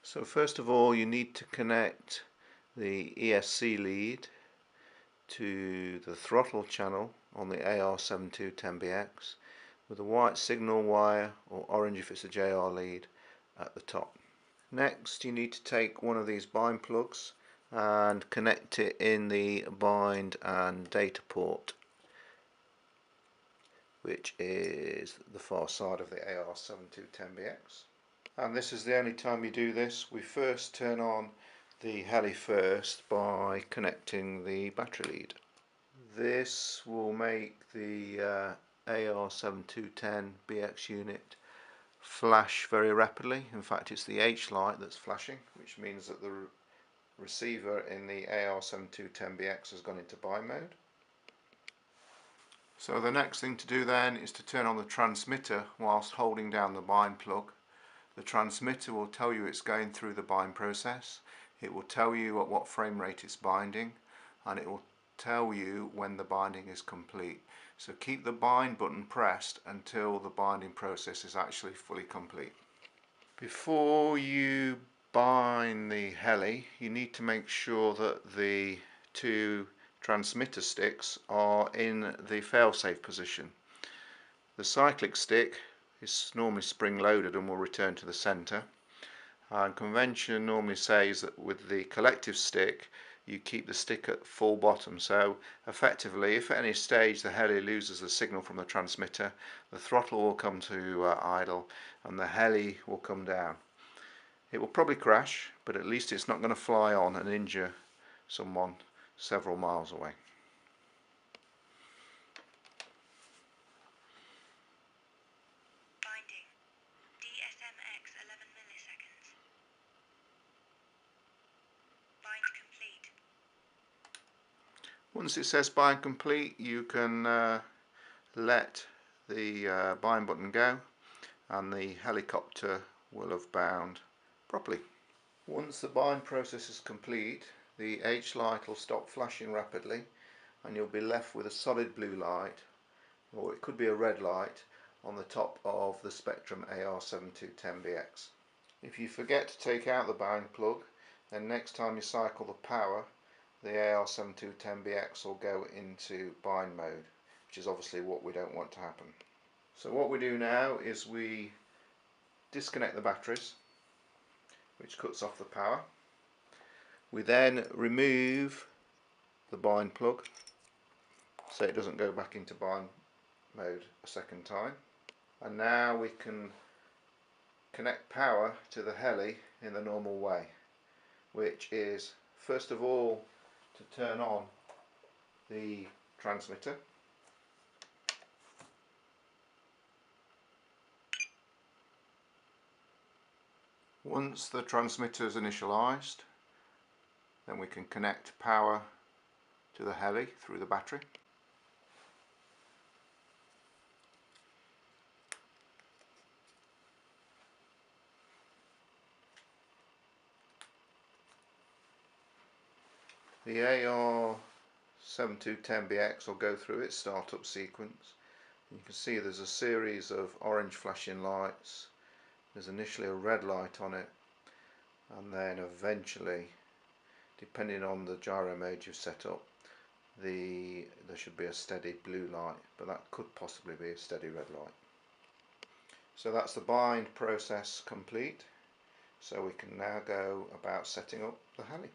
So first of all, you need to connect the ESC lead to the throttle channel on the ar7210bx with a white signal wire, or orange if it's a JR lead, at the top. Next, you need to take one of these bind plugs and connect it in the bind and data port, which is the far side of the ar7210bx. And this is the only time you do this. We first turn on the Heli first by connecting the battery lead. This will make the ar7210bx unit flash very rapidly. In fact, it's the H light that's flashing, which means that the receiver in the ar7210bx has gone into bind mode. So the next thing to do then is to turn on the transmitter whilst holding down the bind plug. The transmitter will tell you it's going through the bind process. It will tell you at what frame rate it's binding, and it will tell you when the binding is complete. So keep the bind button pressed until the binding process is actually fully complete. Before you bind the Heli, you need to make sure that the two transmitter sticks are in the fail-safe position. The cyclic stick is normally spring loaded and will return to the centre, and convention normally says that with the collective stick you keep the stick at full bottom, so effectively if at any stage the Heli loses the signal from the transmitter, the throttle will come to idle and the Heli will come down. It will probably crash, but at least it's not going to fly on and injure someone several miles away. Once it says bind complete, you can let the bind button go and the helicopter will have bound properly. Once the bind process is complete, the H light will stop flashing rapidly and you'll be left with a solid blue light, or it could be a red light, on the top of the Spectrum AR7210BX. If you forget to take out the bind plug, then next time you cycle the power, the AR7210BX will go into bind mode, which is obviously what we don't want to happen. So what we do now is we disconnect the batteries, which cuts off the power. We then remove the bind plug so it doesn't go back into bind mode a second time. And now we can connect power to the Heli in the normal way, which is first of all to turn on the transmitter. Once the transmitter is initialized, then we can connect power to the Heli through the battery. The AR7210BX will go through its startup sequence. You can see there's a series of orange flashing lights. There's initially a red light on it, and then eventually, depending on the gyro mode you've set up, there should be a steady blue light, but that could possibly be a steady red light. So that's the bind process complete. So we can now go about setting up the Heli.